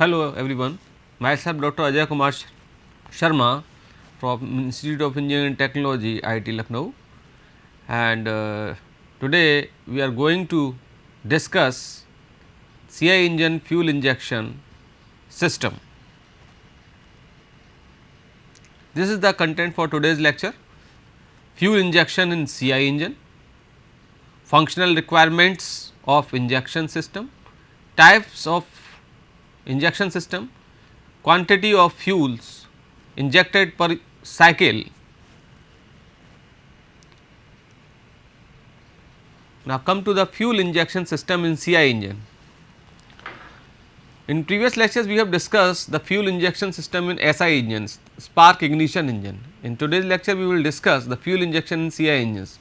Hello everyone, myself Dr. Ajay Kumar Sharma from Institute of Engineering and Technology, IIT Lucknow, and today we are going to discuss CI engine fuel injection system. This is the content for today's lecture: fuel injection in CI engine, functional requirements of injection system, types of injection system, quantity of fuels injected per cycle. Now, come to the fuel injection system in CI engine. In previous lectures, we have discussed the fuel injection system in SI engines, spark ignition engine. In today's lecture, we will discuss the fuel injection in CI engines.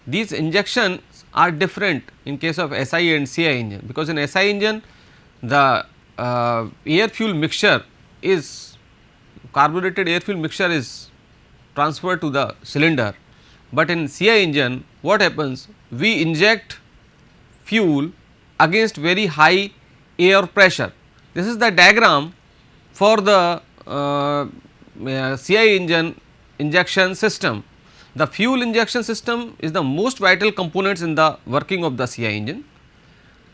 These injections are different in case of SI and CI engine, because in SI engine the air fuel mixture is carbureted air fuel mixture is transferred to the cylinder, but in CI engine what happens, we inject fuel against very high air pressure. This is the diagram for the CI engine injection system. The fuel injection system is the most vital components in the working of the CI engine.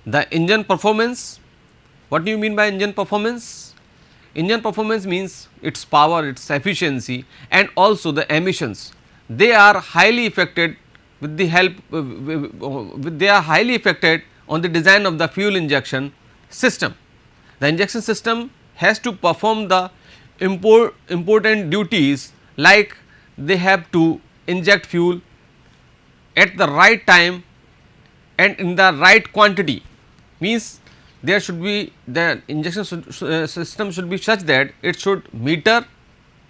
The engine performance, what do you mean by engine performance? Engine performance means its power, its efficiency, and also the emissions. They are highly affected with the help they are highly affected on the design of the fuel injection system. The injection system has to perform the important duties, like they have to inject fuel at the right time and in the right quantity, means there should be the injection system should be such that it should meter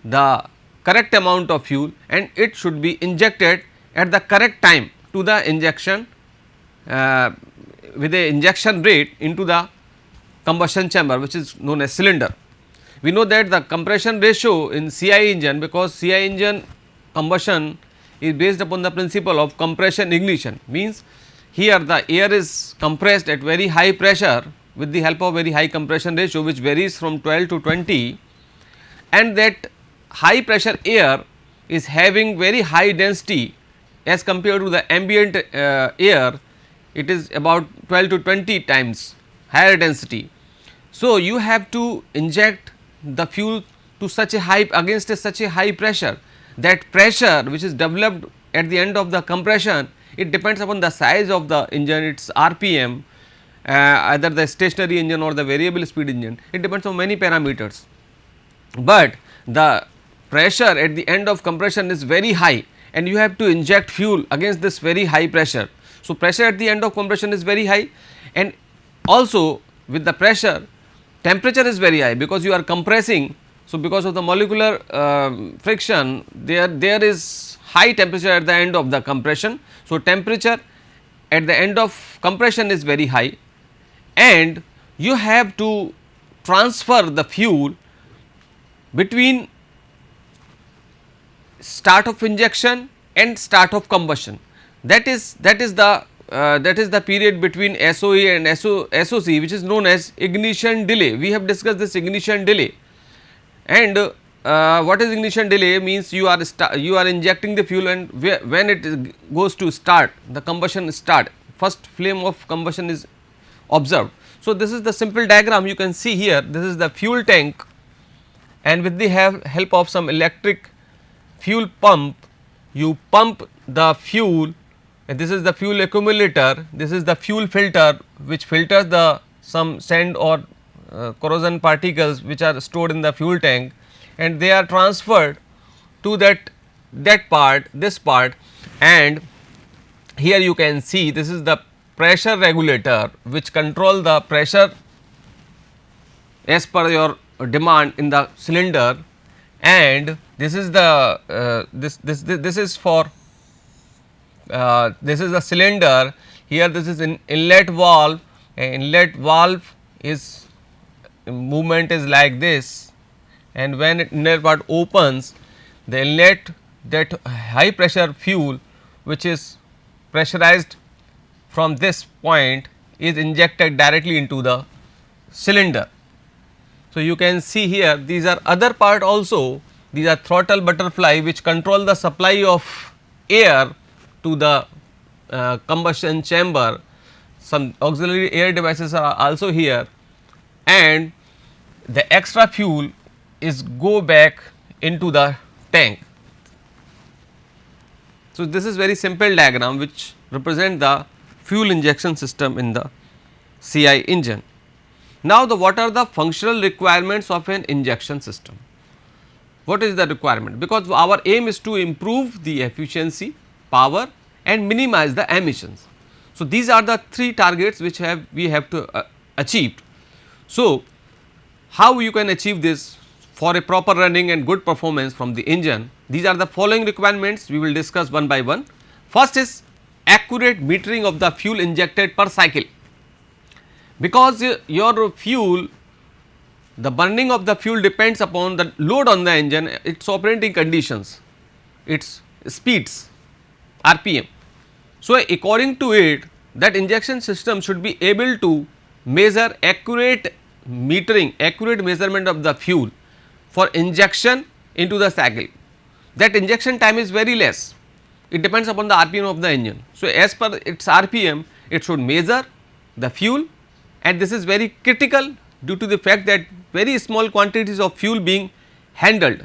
the correct amount of fuel and it should be injected at the correct time to the injection with a injection rate into the combustion chamber, which is known as cylinder. We know that the compression ratio in CI engine, because CI engine combustion is based upon the principle of compression ignition, means here the air is compressed at very high pressure with the help of very high compression ratio, which varies from 12 to 20, and that high pressure air is having very high density as compared to the ambient air. It is about 12 to 20 times higher density. So, you have to inject the fuel to such a high against such a high pressure, that pressure which is developed at the end of the compression, it depends upon the size of the engine, its RPM, either the stationary engine or the variable speed engine, it depends on many parameters, but the pressure at the end of compression is very high and you have to inject fuel against this very high pressure. So, pressure at the end of compression is very high, and also with the pressure temperature is very high, because you are compressing. So, because of the molecular friction, there is high temperature at the end of the compression. So, temperature at the end of compression is very high, and you have to transfer the fuel between start of injection and start of combustion. That is the period between SOE and SOC, which is known as ignition delay. We have discussed this ignition delay, and what is ignition delay means, you are injecting the fuel, and when it goes to start, the combustion start, first flame of combustion is observed. So, this is the simple diagram you can see here. This is the fuel tank, and with the help of some electric fuel pump, you pump the fuel, and this is the fuel accumulator, this is the fuel filter which filters the some sand or corrosion particles which are stored in the fuel tank, and they are transferred to that part, this part, and here you can see this is the pressure regulator which control the pressure as per your demand in the cylinder, and this is the this is for this is the cylinder. Here this is an inlet valve, inlet valve is movement is like this, and when inlet valve opens, the inlet, that high pressure fuel which is pressurized from this point is injected directly into the cylinder. So, you can see here these are other part also, these are throttle, butterfly, which control the supply of air to the combustion chamber. Some auxiliary air devices are also here, and the extra fuel is go back into the tank. So, this is very simple diagram which represent the fuel injection system in the CI engine. Now, what are the functional requirements of an injection system? What is the requirement? Because our aim is to improve the efficiency, power and minimize the emissions. So, these are the three targets which we have to achieve. So, how you can achieve this for a proper running and good performance from the engine? These are the following requirements, we will discuss one by one. First is accurate metering of the fuel injected per cycle, because your fuel, the burning of the fuel depends upon the load on the engine, its operating conditions, its speeds, RPM. So, according to it, that injection system should be able to measure accurate metering, accurate measurement of the fuel for injection into the cycle. That injection time is very less, it depends upon the RPM of the engine. So, as per its RPM, it should measure the fuel, and this is very critical due to the fact that very small quantities of fuel being handled.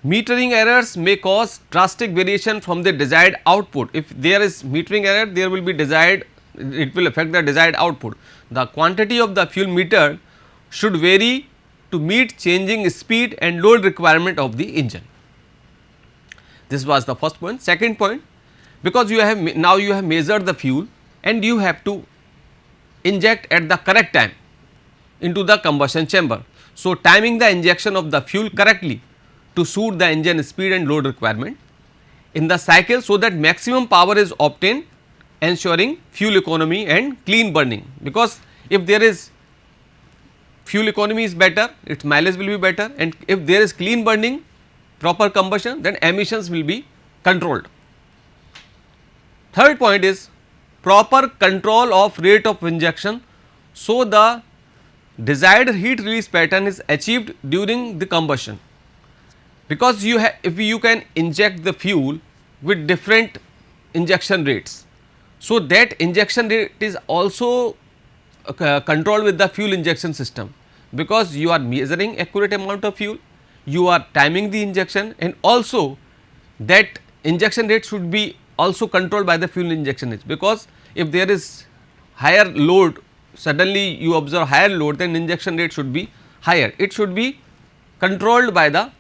Metering errors may cause drastic variation from the desired output. If there is metering error, there will be desired, it will affect the desired output. The quantity of the fuel metered should vary to meet changing speed and load requirement of the engine. This was the first point. Second point, because you have now you have measured the fuel and you have to inject at the correct time into the combustion chamber. So, timing the injection of the fuel correctly to suit the engine speed and load requirement in the cycle, so that maximum power is obtained, ensuring fuel economy and clean burning. Because if there is fuel economy is better, its mileage will be better, and if there is clean burning, proper combustion, then emissions will be controlled. Third point is proper control of rate of injection, so the desired heat release pattern is achieved during the combustion. Because if you can inject the fuel with different injection rates, so that injection rate is also controlled with the fuel injection system, because you are measuring accurate amount of fuel, you are timing the injection, and also that injection rate should be also controlled by the fuel injection rate. Because if there is higher load, suddenly you observe higher load, then injection rate should be higher, it should be controlled by the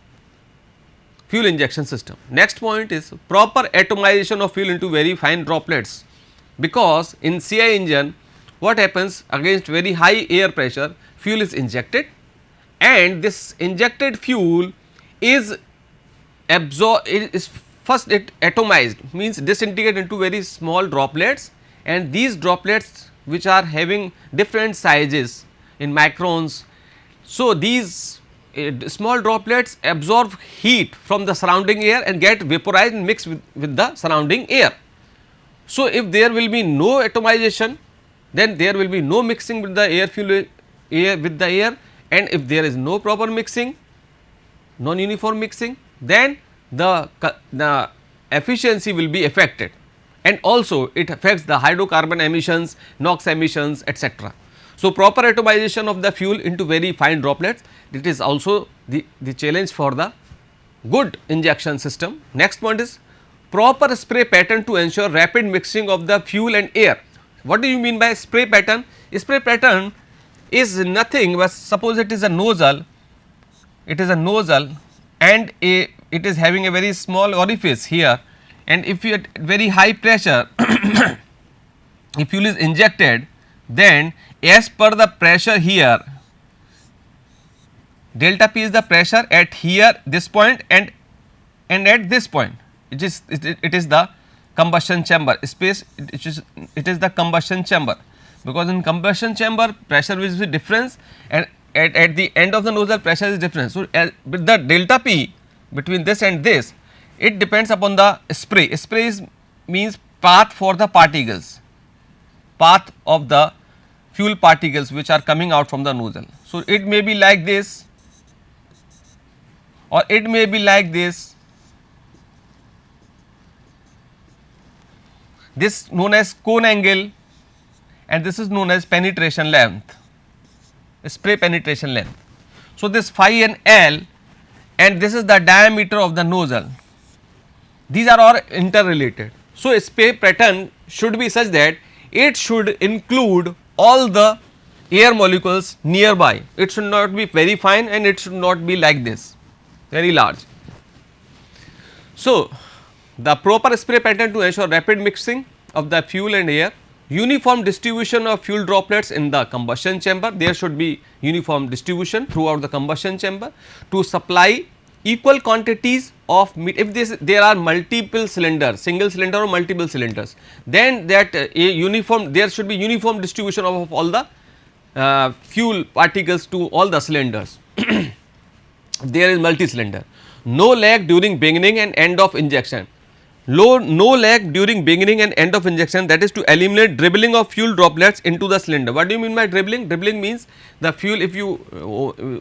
fuel injection system. Next point is proper atomization of fuel into very fine droplets, because in CI engine what happens, against very high air pressure fuel is injected, and this injected fuel is absorbed, first it atomized, means disintegrate into very small droplets, and these droplets which are having different sizes in microns. So, these small droplets absorb heat from the surrounding air and get vaporized and mixed with the surrounding air. So, if there will be no atomization, then there will be no mixing with the air fuel with the air, and if there is no proper mixing, non-uniform mixing, then the efficiency will be affected, and also it affects the hydrocarbon emissions, NOx emissions, etc. So, proper atomization of the fuel into very fine droplets, it is also the challenge for the good injection system. Next point is proper spray pattern to ensure rapid mixing of the fuel and air. What do you mean by spray pattern? Spray pattern is nothing but, suppose it is a nozzle, and it is having a very small orifice here, and if you at very high pressure if fuel is injected, then as per the pressure here, delta P is the pressure at here this point and at this point, it is the combustion chamber space, it is the combustion chamber, because in combustion chamber pressure will be difference, and at the end of the nozzle pressure is different. So, with the delta P between this and this, it depends upon the spray. Spray means path for the particles, path of the fuel particles which are coming out from the nozzle. So, it may be like this or it may be like this. This known as cone angle and this is known as penetration length, spray penetration length. So, this phi and L and this is the diameter of the nozzle, these are all interrelated. So, spray pattern should be such that it should include all the air molecules nearby. It should not be very fine and it should not be like this very large. So, the proper spray pattern to ensure rapid mixing of the fuel and air, uniform distribution of fuel droplets in the combustion chamber, there should be uniform distribution throughout the combustion chamber to supply equal quantities of if there are multiple cylinders, single cylinder or multiple cylinders, then that there should be uniform distribution of all the fuel particles to all the cylinders. There is multi cylinder. No lag during beginning and end of injection. No lag during beginning and end of injection, that is to eliminate dribbling of fuel droplets into the cylinder. What do you mean by dribbling? Dribbling means the fuel, if you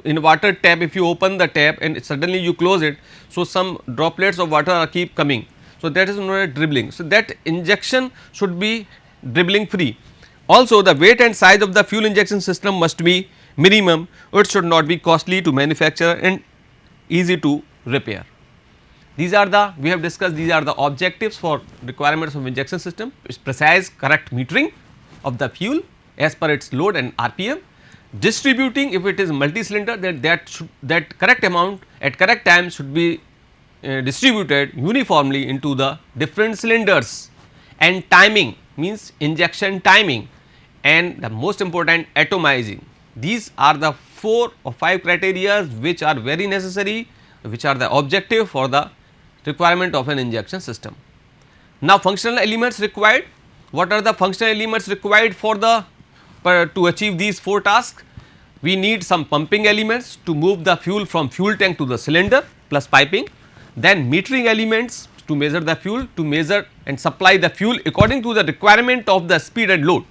in water tap, if you open the tap and suddenly you close it, so some droplets of water are keep coming. So, that is known as dribbling. So, that injection should be dribbling free. Also, the weight and size of the fuel injection system must be minimum. It should not be costly to manufacture and easy to repair. These are the, we have discussed, these are the objectives for requirements of injection system. It's precise correct metering of the fuel as per its load and RPM, distributing if it is multi cylinder, that correct amount at correct time should be distributed uniformly into the different cylinders, and timing means injection timing, and the most important atomizing. These are the 4 or 5 criteria which are very necessary, which are the objective for the requirement of an injection system. Now, functional elements required. What are the functional elements required for the to achieve these 4 tasks? We need some pumping elements to move the fuel from fuel tank to the cylinder plus piping, then metering elements to measure the fuel, to measure and supply the fuel according to the requirement of the speed and load.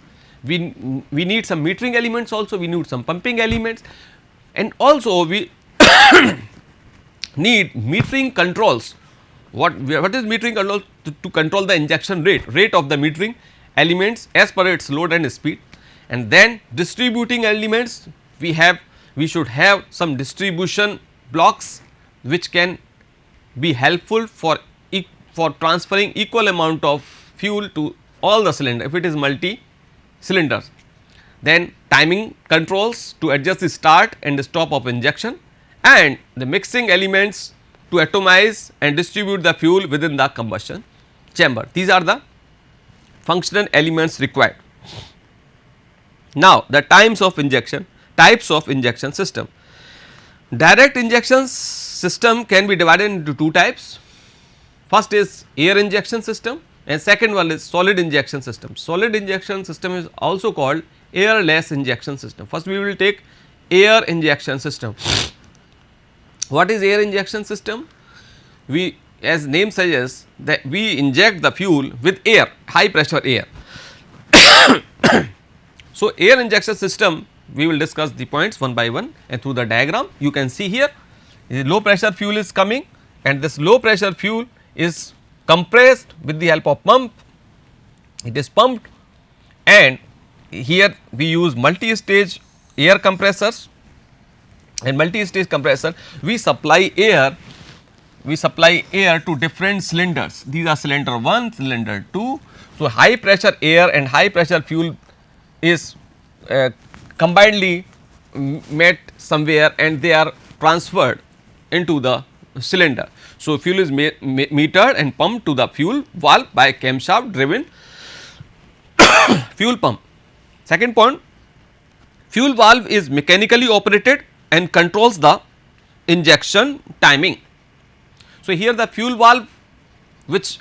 We need some metering elements also, we need some pumping elements, and also we need metering controls. What is metering control? To control the injection rate of the metering elements as per its load and speed, and then distributing elements. We should have some distribution blocks which can be helpful for transferring equal amount of fuel to all the cylinder if it is multi cylinders. Then timing controls to adjust the start and the stop of injection, and the mixing elements to atomize and distribute the fuel within the combustion chamber. These are the functional elements required. Now, the types of injection system. Direct injection system can be divided into 2 types. First is air injection system and second one is solid injection system. Solid injection system is also called airless injection system. First we will take air injection system. What is air injection system? We, as name suggests, that we inject the fuel with air, high pressure air. So, air injection system, we will discuss the points one by one and through the diagram. You can see here the low pressure fuel is coming and this low pressure fuel is compressed with the help of pump. It is pumped, and here we use multi-stage air compressors, and multi-stage compressor we supply air to different cylinders. These are cylinder 1, cylinder 2. So, high pressure air and high pressure fuel is combinedly met somewhere and they are transferred into the cylinder. So, fuel is metered and pumped to the fuel valve by camshaft driven fuel pump. Second point, fuel valve is mechanically operated and controls the injection timing. So, here the fuel valve which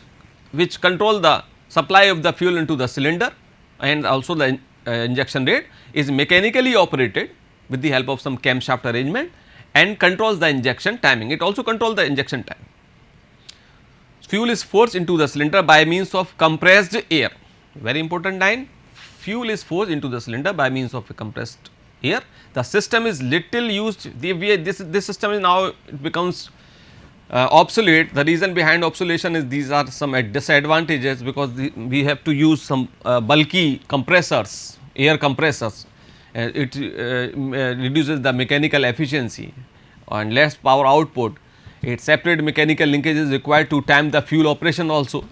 control the supply of the fuel into the cylinder and also the injection rate is mechanically operated with the help of some camshaft arrangement and controls the injection timing. It also controls the injection time. Fuel is forced into the cylinder by means of compressed air. Very important line. fuel is forced into the cylinder by means of a compressed air. The system is little used, this system is now it becomes obsolete. The reason behind obsolescence is these are some disadvantages, because we have to use some bulky compressors, air compressors. It reduces the mechanical efficiency and less power output. It separate mechanical linkage is required to time the fuel operation also.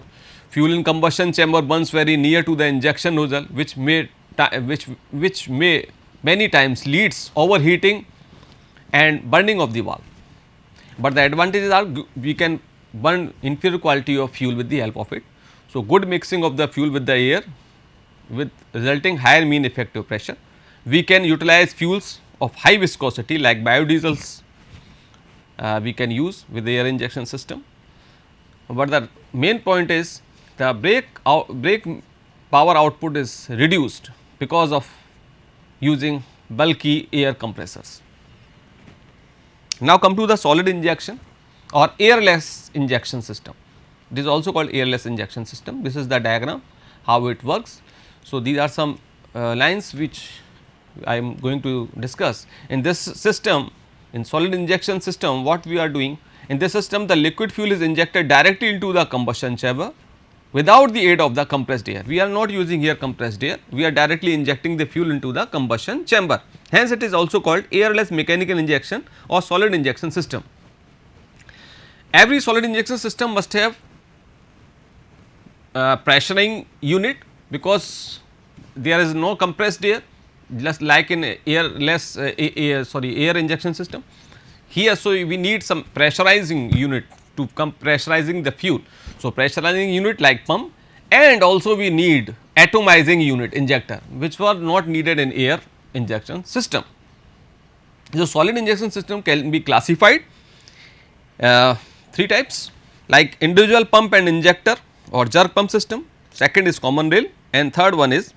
Fuel in combustion chamber burns very near to the injection nozzle, which may many times leads overheating and burning of the valve. But the advantages are we can burn inferior quality of fuel with the help of it. So, good mixing of the fuel with the air with resulting higher mean effective pressure. We can utilize fuels of high viscosity like biodiesels we can use with the air injection system. But the main point is the brake power output is reduced because of using bulky air compressors. Now, come to the solid injection or airless injection system. It is also called airless injection system. This is the diagram how it works. So, these are some lines which I am going to discuss. In this system, in solid injection system, what we are doing in this system, the liquid fuel is injected directly into the combustion chamber without the aid of the compressed air. We are not using here compressed air, we are directly injecting the fuel into the combustion chamber. Hence, it is also called airless mechanical injection or solid injection system. Every solid injection system must have pressuring unit, because there is no compressed air, just like in air injection system. Here, so we need some pressurizing unit to come pressurizing the fuel. So, pressurizing unit like pump, and also we need atomizing unit injector, which were not needed in air injection system. So, solid injection system can be classified 3 types, like individual pump and injector or jerk pump system, second is common rail, and third one is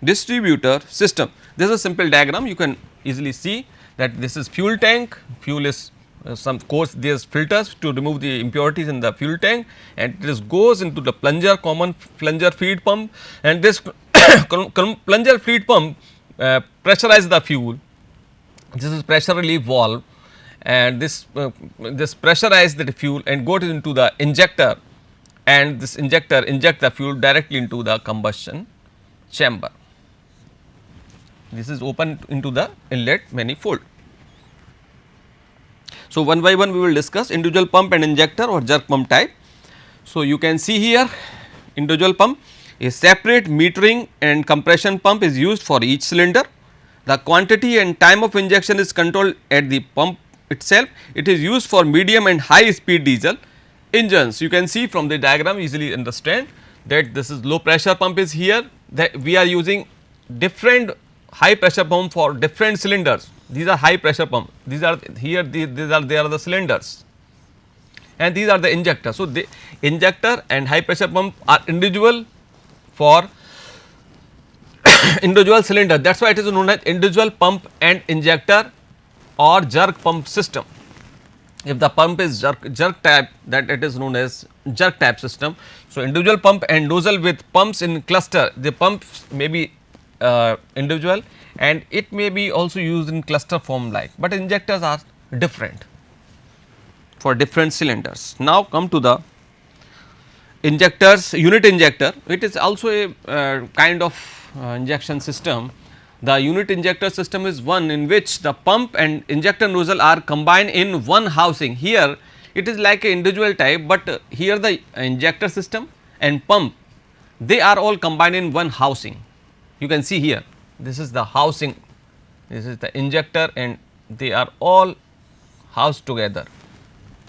distributor system. This is a simple diagram, you can easily see that this is fuel tank, fuel is some course there is filters to remove the impurities in the fuel tank, and this goes into the plunger, common plunger feed pump, and this plunger feed pump pressurize the fuel. This is pressure relief valve, and this pressurize the fuel and go into the injector, and this injector inject the fuel directly into the combustion chamber. This is open into the inlet manifold. So, one by one we will discuss individual pump and injector or jerk pump type. So, you can see here individual pump, a separate metering and compression pump is used for each cylinder. The quantity and time of injection is controlled at the pump itself. It is used for medium and high speed diesel engines. You can see from the diagram easily understand that this is low pressure pump is here, that we are using different high pressure pump for different cylinders. These are high pressure pump, these are here, they are the cylinders, and these are the injectors. So, the injector and high pressure pump are individual for individual cylinder, that is why it is known as individual pump and injector or jerk pump system. If the pump is jerk type, that it is known as jerk type system. So, individual pump and nozzle with pumps in cluster, the pumps may be individual and it may be also used in cluster form like, but injectors are different for different cylinders. Now, come to the injectors, unit injector, it is also a kind of injection system. The unit injector system is one in which the pump and injector nozzle are combined in one housing. Here it is like a individual type, but here the injector system and pump, they are all combined in one housing. You can see here, this is the housing, this is the injector and they are all housed together.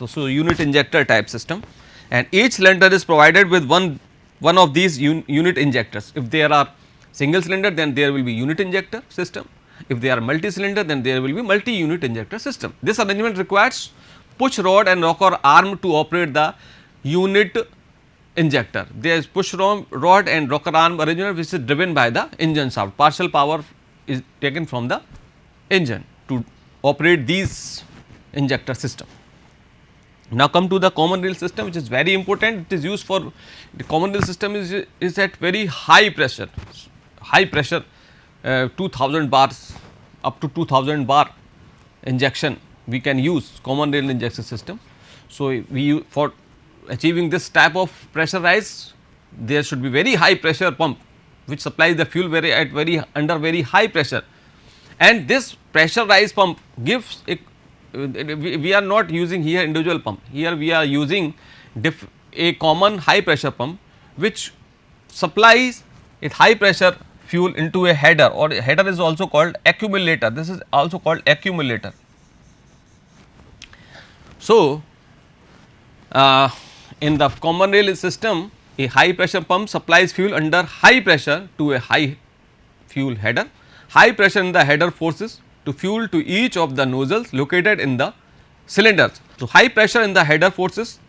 So, unit injector type system, and each cylinder is provided with one of these unit injectors. If there are single cylinder, then there will be unit injector system. If they are multi cylinder, then there will be multi unit injector system. This arrangement requires push rod and rocker arm to operate the unit injector. There is push rod and rocker arm arrangement which is driven by the engine shaft. Partial power is taken from the engine to operate these injector system. Now, come to the common rail system, which is very important. It is used for the common rail system is at very high pressure. high pressure 2000 bars, up to 2000 bar injection we can use common rail injection system. So, we for achieving this type of pressure rise, there should be very high pressure pump which supplies the fuel under very high pressure, and this pressure rise pump gives we are not using here individual pump, here we are using a common high pressure pump which supplies a high pressure fuel into a header, or a header is also called accumulator, this is also called accumulator. So, in the common rail system, a high pressure pump supplies fuel under high pressure to a high fuel header. High pressure in the header forces to fuel to each of the nozzles located in the cylinders. So, high pressure in the header forces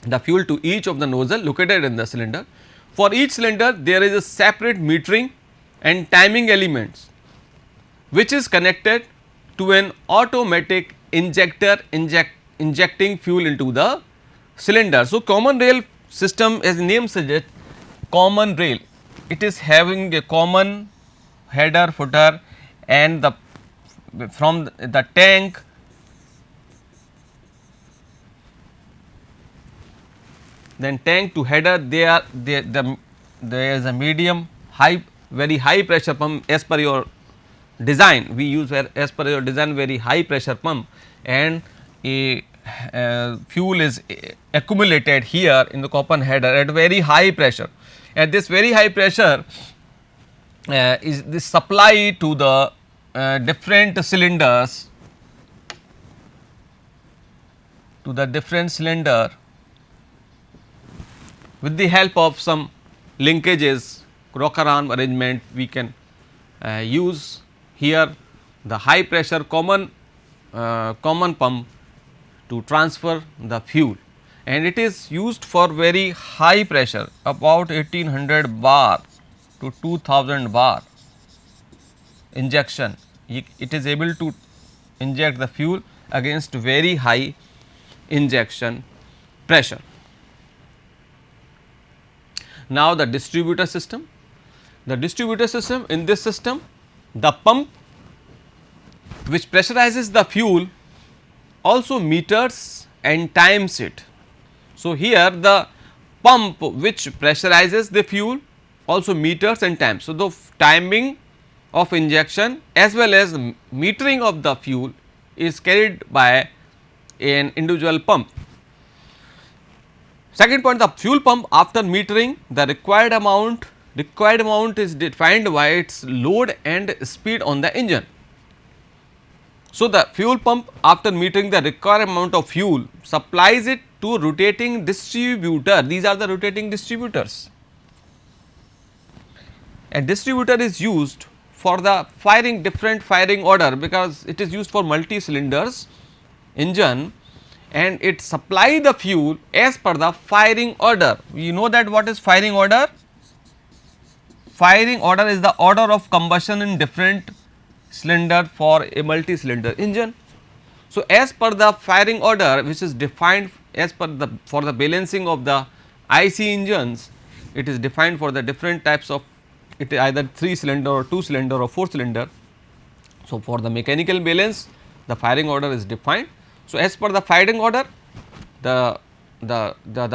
the fuel to each of the nozzle located in the cylinder. For each cylinder there is a separate metering and timing elements which is connected to an automatic injector injecting fuel into the cylinder. So, common rail system, as name suggests, common rail, it is having a common header, footer, and from the tank then tank to header there is a medium high, very high pressure pump as per your design, we use as per your design very high pressure pump, and a fuel is accumulated here in the common header at very high pressure. At this very high pressure is the supply to the different cylinders, to the different cylinder with the help of some linkages, rocker arm arrangement, we can use here the high pressure common pump to transfer the fuel, and it is used for very high pressure about 1800 bar to 2000 bar injection. It is able to inject the fuel against very high injection pressure. Now, the distributor system. The distributor system, in this system the pump which pressurizes the fuel also meters and times it. So, here the pump which pressurizes the fuel also meters and times. So, the timing of injection as well as metering of the fuel is carried by an individual pump. Second point, the fuel pump after metering the required amount is defined by its load and speed on the engine. So, the fuel pump after metering the required amount of fuel supplies it to rotating distributor, these are the rotating distributors. A distributor is used for the firing different firing order, because it is used for multi cylinders engine and it supply the fuel as per the firing order. You know that what is firing order? Firing order is the order of combustion in different cylinder for a multi cylinder engine. So, as per the firing order which is defined as per the for the balancing of the IC engines, it is defined for the different types of, it is either 3 cylinder or 2 cylinder or 4 cylinder. So, for the mechanical balance the firing order is defined. So, as per the firing order the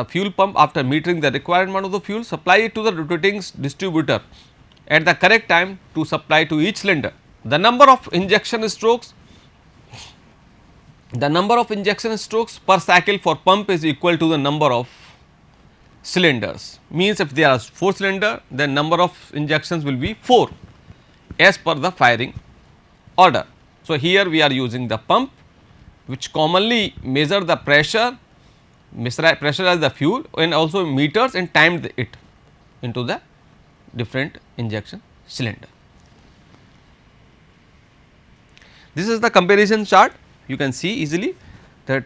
fuel pump after metering the required amount of the fuel supply it to the rotating distributor at the correct time to supply to each cylinder. The number of injection strokes per cycle for pump is equal to the number of cylinders, means if there are 4 cylinder then number of injections will be 4 as per the firing order. So, here we are using the pump which commonly measure the pressure, pressurize the fuel and also meters and timed it into the different injection cylinder. This is the comparison chart, you can see easily that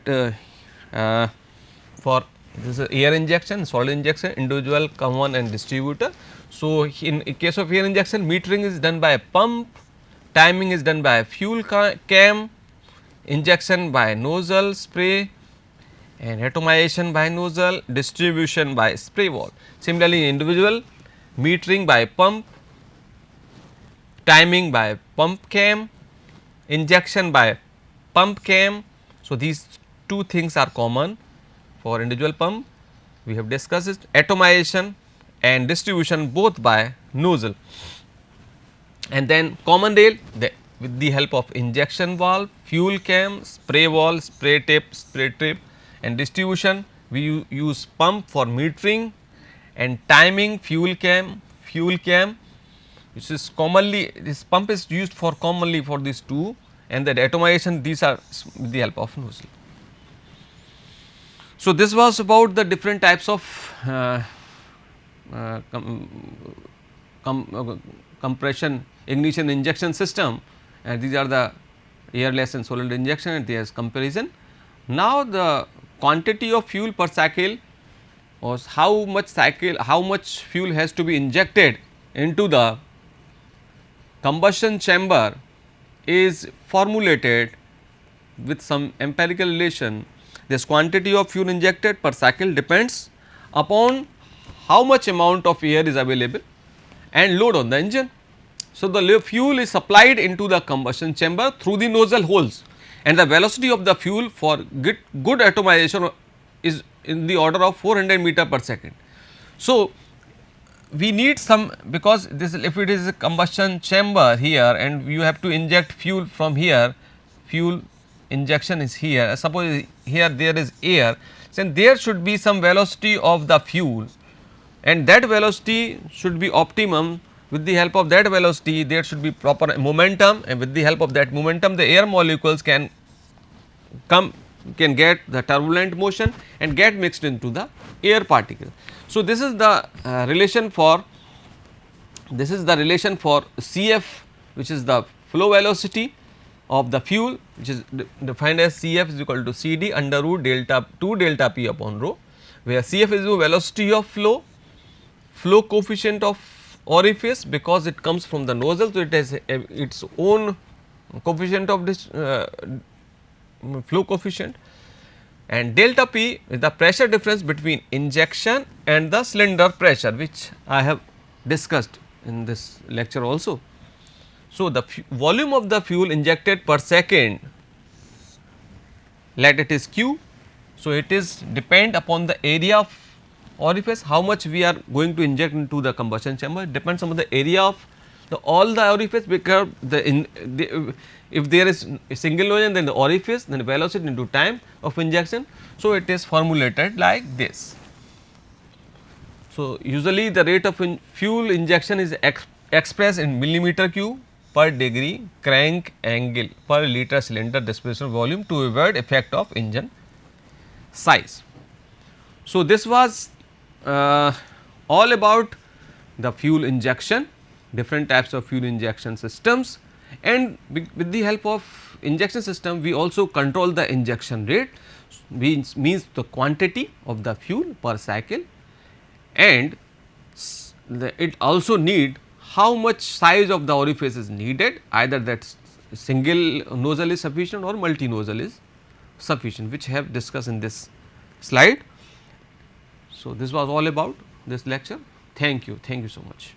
for this is air injection, solid injection, individual, common and distributor. So, in case of air injection metering is done by a pump, timing is done by a fuel cam, injection by nozzle spray and atomization by nozzle, distribution by spray valve. Similarly, individual metering by pump, timing by pump cam, injection by pump cam. So, these two things are common for individual pump. We have discussed it, atomization and distribution both by nozzle, and then common rail with the help of injection valve, fuel cam, spray valve, spray tip, and distribution we use pump for metering, and timing fuel cam, which is commonly, this pump is used for commonly for these two, and the atomization, these are with the help of nozzle. So, this was about the different types of compression ignition injection system, and these are the airless and solid injection and there is comparison. Now, the quantity of fuel per cycle was how much fuel has to be injected into the combustion chamber is formulated with some empirical relation. This quantity of fuel injected per cycle depends upon how much amount of air is available and load on the engine. So, the fuel is supplied into the combustion chamber through the nozzle holes, and the velocity of the fuel for good atomization is in the order of 400 meter per second. So, we need some, because this, if it is a combustion chamber here and you have to inject fuel from here, fuel injection is here, suppose here there is air, then there should be some velocity of the fuel, and that velocity should be optimum. With the help of that velocity there should be proper momentum, and with the help of that momentum the air molecules can get the turbulent motion and get mixed into the air particle. So, this is the relation for Cf, which is the flow velocity of the fuel, which is defined as Cf is equal to Cd under root delta 2 delta P upon rho, where Cf is the velocity of flow coefficient of orifice, because it comes from the nozzle. So, it has its own coefficient of this flow coefficient, and delta P is the pressure difference between injection and the cylinder pressure, which I have discussed in this lecture also. So, the volume of the fuel injected per second, let it is Q. So, it is depend upon the area of orifice, how much we are going to inject into the combustion chamber, depends on the area of all the orifice, because if there is a single nozzle, then the orifice, then velocity into time of injection. So, it is formulated like this. So, usually the rate of fuel injection is expressed in millimeter cube per degree crank angle per liter cylinder displacement volume to avoid effect of engine size. So, this was all about the fuel injection, different types of fuel injection systems, and with the help of injection system we also control the injection rate, means the quantity of the fuel per cycle, and it also need how much size of the orifice is needed, either that single nozzle is sufficient or multi nozzle is sufficient, which I have discussed in this slide. So, this was all about this lecture. Thank you so much.